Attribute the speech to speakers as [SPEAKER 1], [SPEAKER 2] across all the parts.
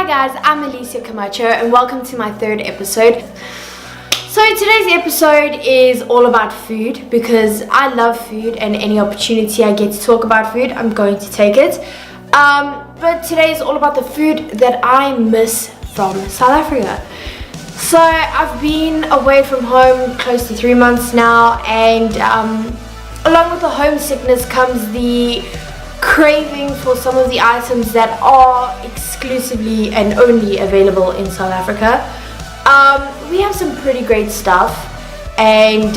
[SPEAKER 1] guys, I'm Alicia Camacho and welcome to my third episode. So today's episode is all about food because I love food and any opportunity I get to talk about food, I'm going to take it. But today is all about the food that I miss from South Africa. So I've been away from home close to 3 months now, and along with the homesickness comes the craving for some of the items that are exclusively and only available in South Africa. We have some pretty great stuff, and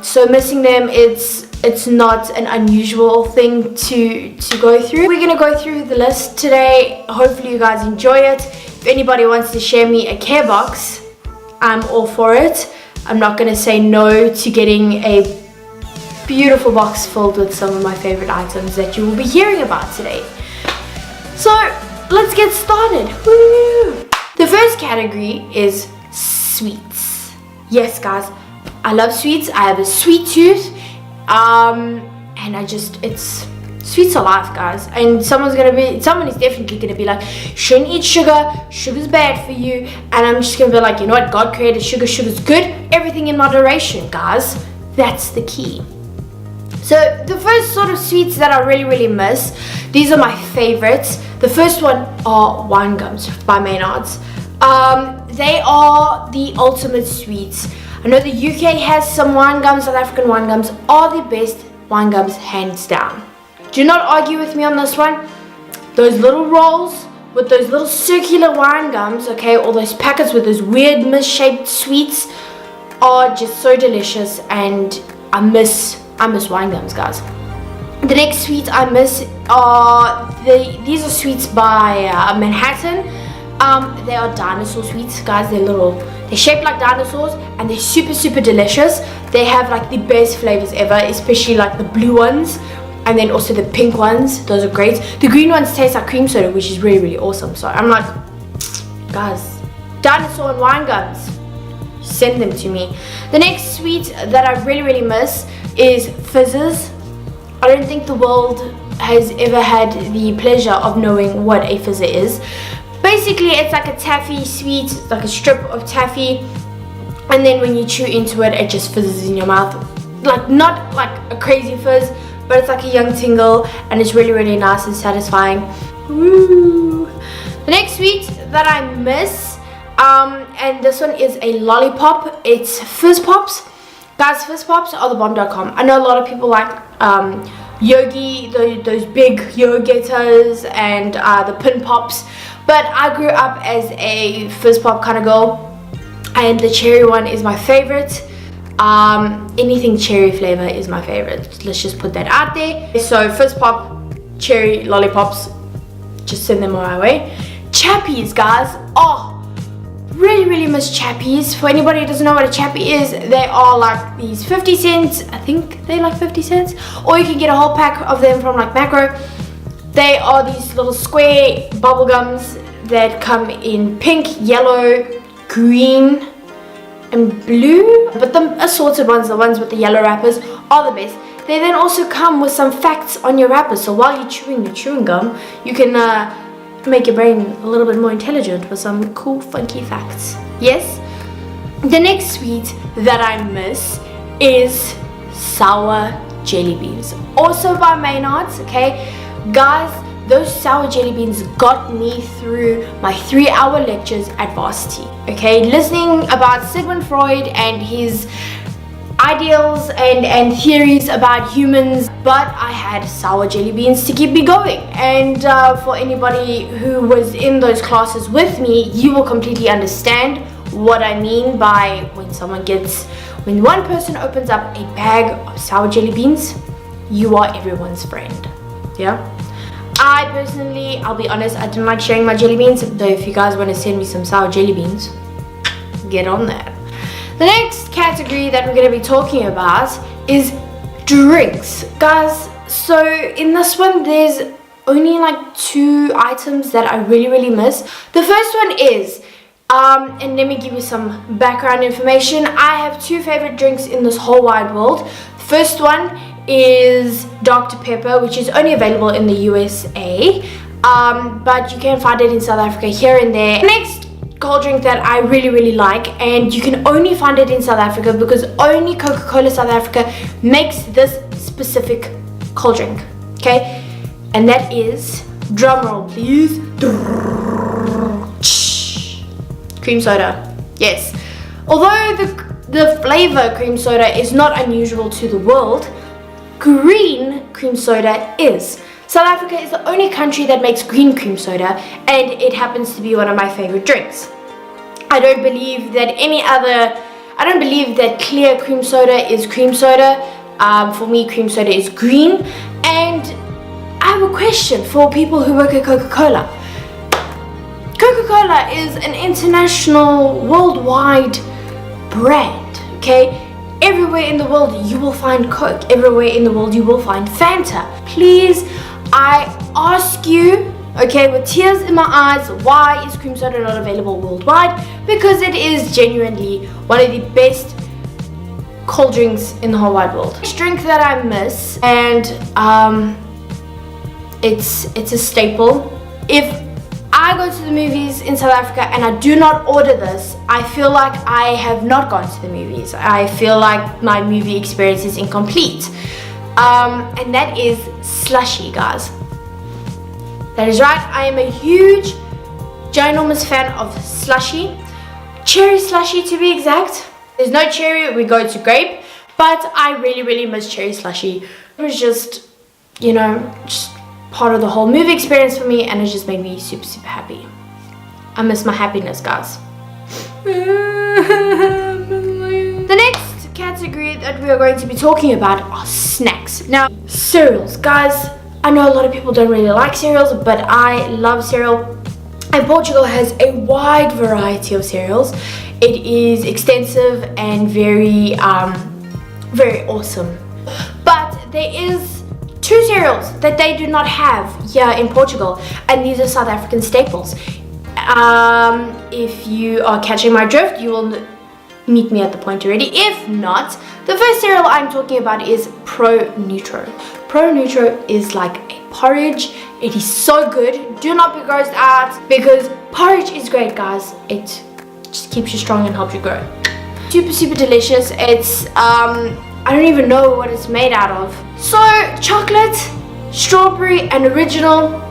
[SPEAKER 1] so missing them, it's not an unusual thing to go through. We're gonna go through the list today. Hopefully you guys enjoy it. If anybody wants to share me a care box, I'm all for it. I'm not gonna say no to getting a beautiful box filled with some of my favorite items that you will be hearing about today. So let's get started. Woo! The first category is sweets. Yes guys, I love sweets. I have a sweet tooth, and sweets are life, guys. And someone is definitely gonna be like, shouldn't eat sugar, sugar's bad for you. And I'm just gonna be like, you know what, God created sugar, sugar's good, everything in moderation, guys. That's the key. So the first sort of sweets that I really miss, these are my favorites. The first one are wine gums by Maynard's. They are the ultimate sweets. I know the UK has some wine gums. South African wine gums are the best wine gums, hands down. Do not argue with me on this one. Those little rolls with those little circular wine gums, okay, or those packets with those weird misshaped sweets are just so delicious, and I miss wine gums, guys. The next sweet I miss are these are sweets by Manhattan. They are dinosaur sweets, guys. They're shaped like dinosaurs and they're super delicious. They have like the best flavors ever, especially like the blue ones and then also the pink ones. Those are great. The green ones taste like cream soda, which is really awesome. So I'm like, guys, dinosaur and wine gums, send them to me. The next sweet that I really miss is fizzes. I don't think the world has ever had the pleasure of knowing what a fizzer is. Basically, it's like a taffy sweet, like a strip of taffy, and then when you chew into it, it just fizzes in your mouth. Like, not like a crazy fizz, but it's like a young tingle, and it's really nice and satisfying. Woo! The next sweet that I miss, and this one is a lollipop. It's Fizz Pops. Guys, Fizz Pops are the bomb.com. I know a lot of people like Yogi, those big Yo-Getters, and the Pin Pops. But I grew up as a Fizz Pop kind of girl, and the cherry one is my favorite. Anything cherry flavor is my favorite. Let's just put that out there. So Fizz Pop, cherry lollipops, just send them my way. Chappies, guys. Oh, really miss chappies. For anybody who doesn't know what a chappie is, they are like these 50 cents. I think they're like 50 cents. Or you can get a whole pack of them from like Macro. They are these little square bubble gums that come in pink, yellow, green, and blue. But the assorted ones, the ones with the yellow wrappers, are the best. They then also come with some facts on your wrapper. So while you're chewing your chewing gum, you can make your brain a little bit more intelligent with some cool, funky facts. Yes? The next sweet that I miss is sour jelly beans. Also by Maynard's, okay? Guys, those sour jelly beans got me through my 3-hour lectures at varsity, okay? Listening about Sigmund Freud and his ideals and theories about humans, but I had sour jelly beans to keep me going. And for anybody who was in those classes with me, you will completely understand what I mean by when one person opens up a bag of sour jelly beans, you are everyone's friend. Yeah, I personally, I'll be honest, I didn't like sharing my jelly beans, though if you guys want to send me some sour jelly beans, get on that. The next category that we're going to be talking about is drinks. Guys, so in this one, there's only like 2 items that I really miss. The first one is, and let me give you some background information. I have 2 favorite drinks in this whole wide world. The first one is Dr. Pepper, which is only available in the USA. but you can find it in South Africa here and there. Next cold drink that I really like, and you can only find it in South Africa because only Coca-Cola South Africa makes this specific cold drink, okay? And that is, drum roll please, cream soda. Yes, although the flavor cream soda is not unusual to the world, green cream soda is. South Africa is the only country that makes green cream soda, and it happens to be one of my favorite drinks. I don't believe that clear cream soda is cream soda. For me, cream soda is green. And I have a question for people who work at Coca-Cola. Coca-Cola is an international, worldwide brand, okay? Everywhere in the world you will find Coke. Everywhere in the world you will find Fanta. Please, I ask you, okay, with tears in my eyes, why is cream soda not available worldwide? Because it is genuinely one of the best cold drinks in the whole wide world. Next drink that I miss, and it's a staple. If I go to the movies in South Africa and I do not order this, I feel like I have not gone to the movies. I feel like my movie experience is incomplete. And that is slushy, guys. That is right, I am a huge, ginormous fan of slushy. Cherry slushy to be exact. There's no cherry, we go to grape. But I really miss cherry slushy. It was just, you know, just part of the whole movie experience for me, and it just made me super happy. I miss my happiness, guys. The next category that we are going to be talking about are snacks. Now, cereals, guys. I know a lot of people don't really like cereals, but I love cereal. And Portugal has a wide variety of cereals. It is extensive and very awesome. But there is two cereals that they do not have here in Portugal, and these are South African staples. If you are catching my drift, you will meet me at the point already. If not, the first cereal I'm talking about is Pro Nutro. Pro Nutro is like a porridge. It is so good. Do not be grossed out, because porridge is great, guys. It just keeps you strong and helps you grow. Super delicious. It's I don't even know what it's made out of. So chocolate, strawberry and original,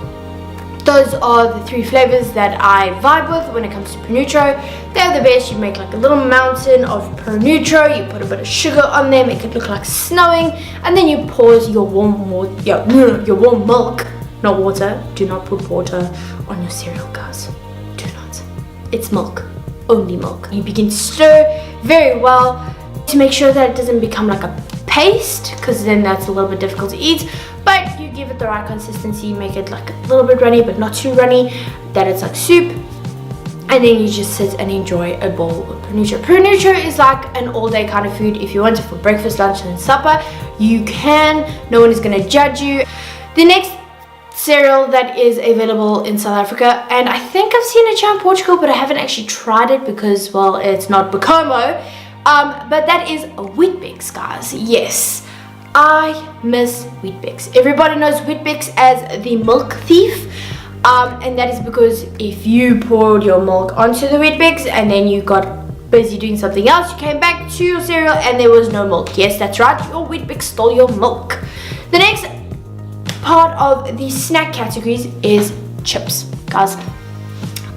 [SPEAKER 1] those are the three flavors that I vibe with when it comes to Pro Nutro. They're the best. You make like a little mountain of Pro Nutro, you put a bit of sugar on there, make it look like snowing, and then you pour your warm milk, not water. Do not put water on your cereal, guys. Do not. It's milk, only milk. You begin to stir very well to make sure that it doesn't become like a paste, because then that's a little bit difficult to eat. But you give it the right consistency, make it like a little bit runny but not too runny, that it's like soup, and then you just sit and enjoy a bowl of Pro Nutro. Pro Nutro is like an all-day kind of food. If you want it for breakfast, lunch and supper, you can. No one is going to judge you. The next cereal that is available in South Africa, and I think I've seen it here in Portugal, but I haven't actually tried it because, well, it's not Bacomo. But that is Weet-Bix, guys. Yes, I miss Weet-Bix. Everybody knows Weet-Bix as the milk thief, and that is because if you poured your milk onto the Weet-Bix and then you got busy doing something else, you came back to your cereal and there was no milk. Yes, that's right, your Weet-Bix stole your milk. The next part of the snack categories is chips, guys.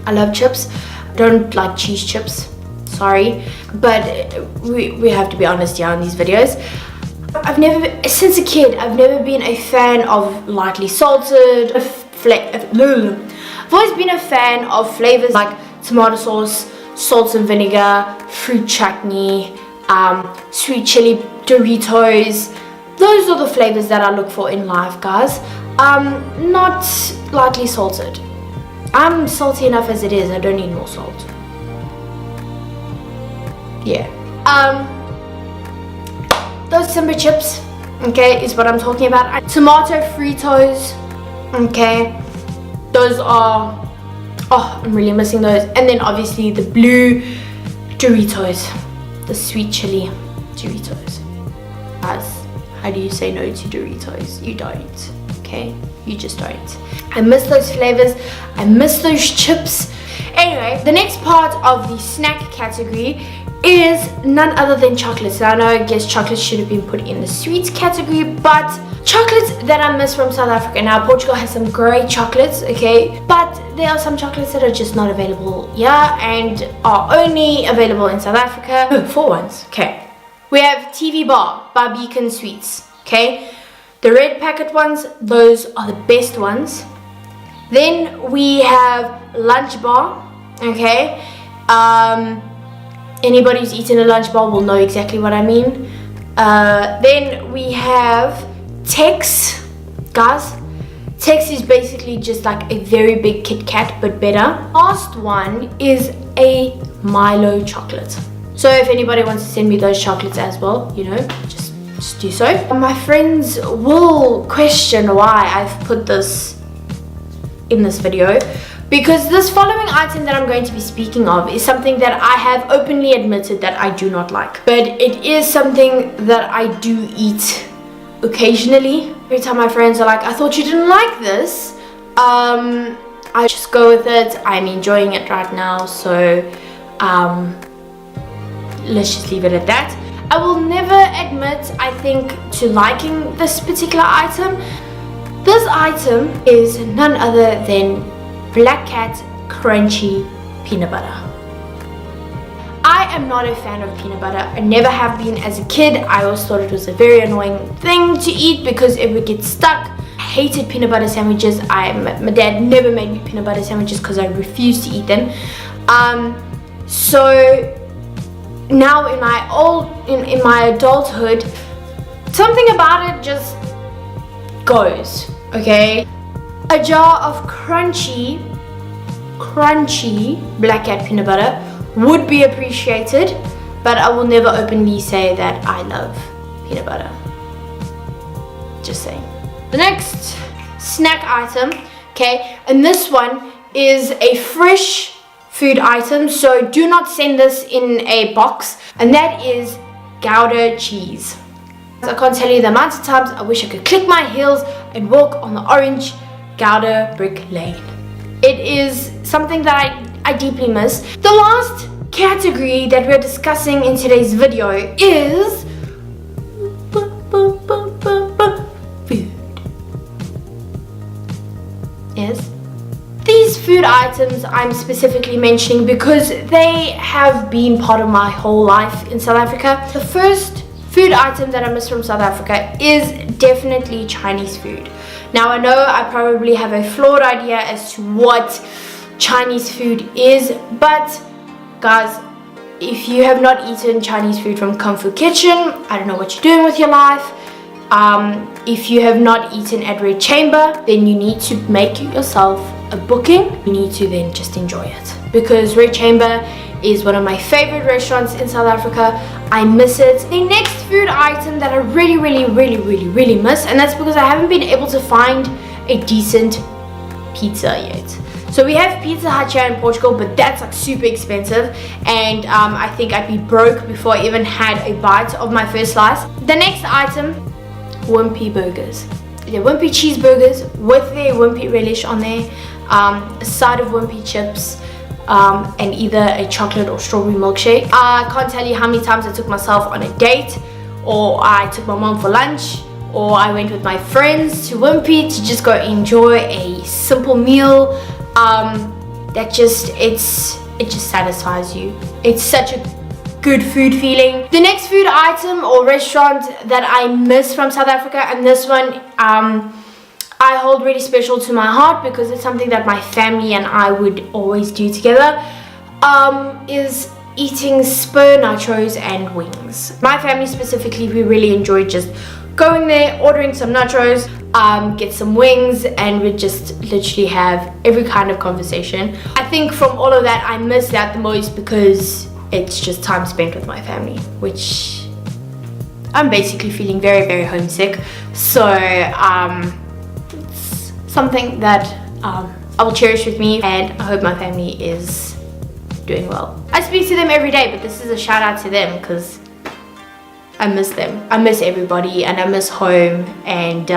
[SPEAKER 1] I love chips. I don't like cheese chips. Sorry, but we have to be honest here on these videos. Since a kid, I've never been a fan of lightly salted. I've always been a fan of flavors like tomato sauce, salt and vinegar, fruit chutney, sweet chili Doritos. Those are the flavors that I look for in life, guys. Not lightly salted. I'm salty enough as it is. I don't need more salt. Yeah. Those Simba chips, okay, is what I'm talking about. Tomato Fritos, okay, those are, oh, I'm really missing those. And then obviously the blue Doritos, the sweet chili Doritos. Guys, how do you say no to Doritos? You don't, okay, You just don't. I miss those flavors. I miss those chips. Anyway, the next part of the snack category is none other than chocolates. Now, I know I guess chocolates should have been put in the sweets category, but chocolates that I miss from South Africa. Now, Portugal has some great chocolates, okay, but there are some chocolates that are just not available here and are only available in South Africa. Oh, 4 ones, okay. We have TV Bar by Beacon Sweets, okay. The red packet ones, those are the best ones. Then we have Lunch Bar, okay. Anybody who's eaten a lunch bar will know exactly what I mean. Then we have Tex. Guys, Tex is basically just like a very big Kit Kat but better. Last one is a Milo chocolate. So if anybody wants to send me those chocolates as well, you know, just do so. My friends will question why I've put this in this video, because this following item that I'm going to be speaking of is something that I have openly admitted that I do not like. But it is something that I do eat occasionally. Every time my friends are like, I thought you didn't like this, I just go with it. I'm enjoying it right now, so let's just leave it at that. I will never admit, I think, to liking this particular item. This item is none other than Black Cat Crunchy Peanut Butter. I am not a fan of peanut butter. I never have been as a kid. I always thought it was a very annoying thing to eat because it would get stuck. I hated peanut butter sandwiches. My dad never made me peanut butter sandwiches because I refused to eat them. So now in my adulthood, something about it just goes, okay? A jar of crunchy Black Cat peanut butter would be appreciated, but I will never openly say that I love peanut butter. Just saying. The next snack item, okay, and this one is a fresh food item, so do not send this in a box, and that is Gouda cheese. I can't tell you the amount of times I wish I could click my heels and walk on the orange Gouda brick lane. It is something that I deeply miss. The last category that we're discussing in today's video is food. Yes. These food items I'm specifically mentioning because they have been part of my whole life in South Africa. The first food item that I miss from South Africa is definitely Chinese food. Now, I know I probably have a flawed idea as to what Chinese food is, but guys, if you have not eaten Chinese food from Kung Fu Kitchen, I don't know what you're doing with your life. If you have not eaten at Red Chamber, then you need to make yourself a booking. You need to then just enjoy it, because Red Chamber is one of my favorite restaurants in South Africa. I miss it. The next food item that I really miss, and that's because I haven't been able to find a decent pizza yet. So we have Pizza Hut here in Portugal, but that's like super expensive, and I think I'd be broke before I even had a bite of my first slice. The next item, Wimpy burgers. They're Wimpy cheeseburgers with their Wimpy relish on there, a side of Wimpy chips, and either a chocolate or strawberry milkshake. I can't tell you how many times I took myself on a date, or I took my mom for lunch, or I went with my friends to Wimpy to just go enjoy a simple meal. It just satisfies you. It's such a good food feeling. The next food item or restaurant that I miss from South Africa, and this one I hold really special to my heart because it's something that my family and I would always do together, is eating spur nachos and wings. My family specifically, we really enjoy just going there, ordering some nachos, get some wings, and we just literally have every kind of conversation. I think from all of that, I miss that the most because it's just time spent with my family, which I'm basically feeling very homesick. So it's something that I will cherish with me, and I hope my family is doing well. I speak to them every day, but this is a shout out to them because I miss them. I miss everybody, and I miss home, and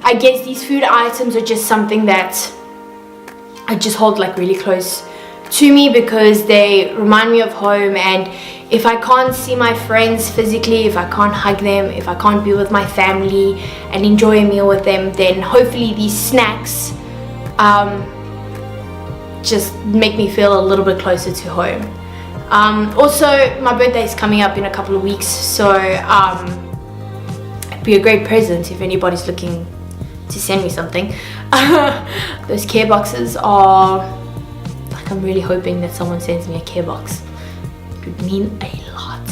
[SPEAKER 1] I guess these food items are just something that I just hold like really close to me because they remind me of home. And if I can't see my friends physically, if I can't hug them, if I can't be with my family and enjoy a meal with them, then hopefully these snacks just make me feel a little bit closer to home. Also, my birthday is coming up in a couple of weeks, so it'd be a great present if anybody's looking to send me something. Those care boxes are like, I'm really hoping that someone sends me a care box. It would mean a lot.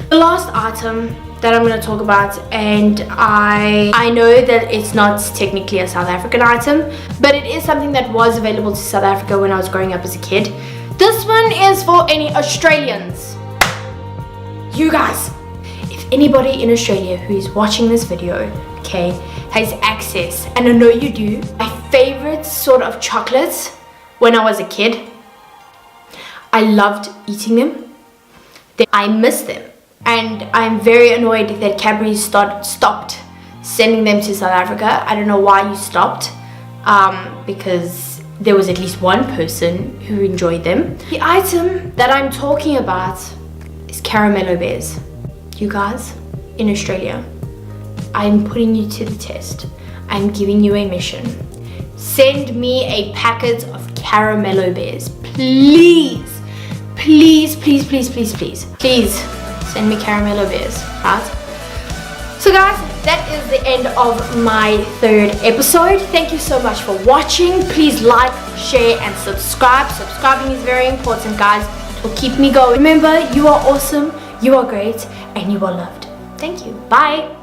[SPEAKER 1] The last item that I'm going to talk about, and I know that it's not technically a South African item, but it is something that was available to South Africa when I was growing up as a kid. This one is for any Australians. You guys, if anybody in Australia who is watching this video, okay, has access, and I know you do, my favorite sort of chocolates when I was a kid, I loved eating them. I miss them, and I'm very annoyed that Cadbury stopped sending them to South Africa. I don't know why you stopped, because there was at least one person who enjoyed them. The item that I'm talking about is Caramello Bears. You guys in Australia, I'm putting you to the test. I'm giving you a mission. Send me a packet of Caramello Bears, please. Please, please, please, please, please. Please send me Caramello Bears, right? So guys, that is the end of my third episode. Thank you so much for watching. Please like, share, and subscribe. Subscribing is very important, guys. It will keep me going. Remember, you are awesome, you are great, and you are loved. Thank you. Bye.